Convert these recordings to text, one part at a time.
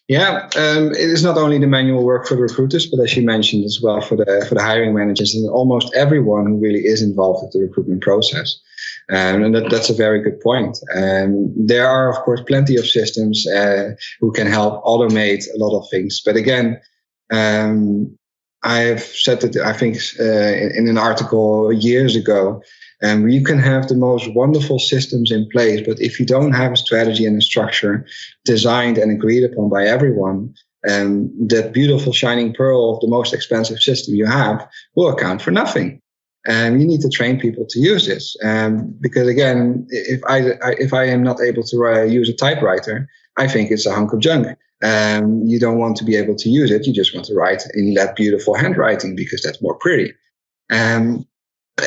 Yeah, it is not only the manual work for the recruiters, but as you mentioned as well for the hiring managers and almost everyone who really is involved with the recruitment process. And that's a very good point. There are, of course, plenty of systems who can help automate a lot of things. But again, I've said that I think in an article years ago, you can have the most wonderful systems in place, but if you don't have a strategy and a structure designed and agreed upon by everyone, that beautiful shining pearl of the most expensive system you have will account for nothing. And you need to train people to use this. Because again, if I am not able to use a typewriter, I think it's a hunk of junk. You don't want to be able to use it. You just want to write in that beautiful handwriting because that's more pretty.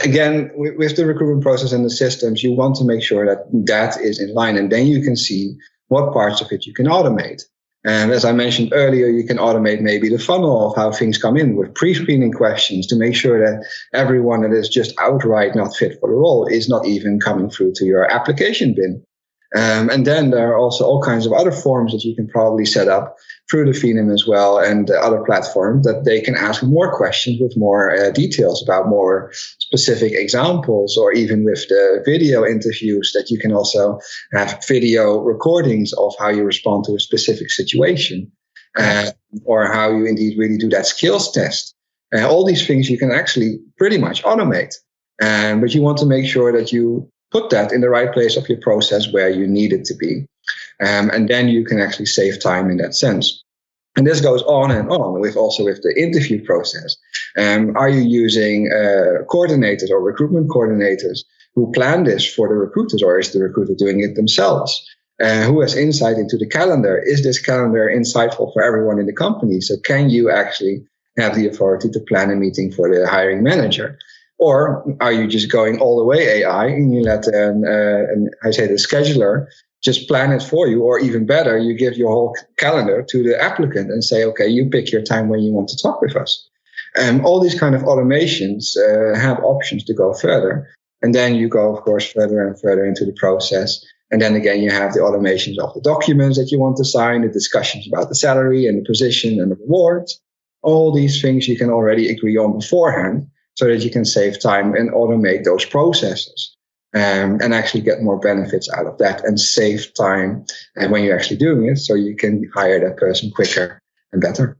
Again, with the recruitment process and the systems, you want to make sure that that is in line, and then you can see what parts of it you can automate. And as I mentioned earlier, you can automate maybe the funnel of how things come in with pre-screening questions to make sure that everyone that is just outright not fit for the role is not even coming through to your application bin. And then there are also all kinds of other forms that you can probably set up through the Phenom as well and other platforms that they can ask more questions with more details about more specific examples, or even with the video interviews that you can also have video recordings of how you respond to a specific situation or how you indeed really do that skills test. All these things you can actually pretty much automate. But you want to make sure that you put that in the right place of your process where you need it to be. And then you can actually save time in that sense. And this goes on and on with the interview process. Are you using coordinators or recruitment coordinators who plan this for the recruiters, or is the recruiter doing it themselves? Who has insight into the calendar? Is this calendar insightful for everyone in the company? So can you actually have the authority to plan a meeting for the hiring manager? Or are you just going all the way AI and you let the scheduler just plan it for you? Or even better, you give your whole calendar to the applicant and say, okay, you pick your time when you want to talk with us. And all these kind of automations have options to go further. And then you go, of course, further and further into the process. And then again, you have the automations of the documents that you want to sign, the discussions about the salary and the position and the rewards. All these things you can already agree on beforehand, so that you can save time and automate those processes and actually get more benefits out of that and save time when you're actually doing it, so you can hire that person quicker and better.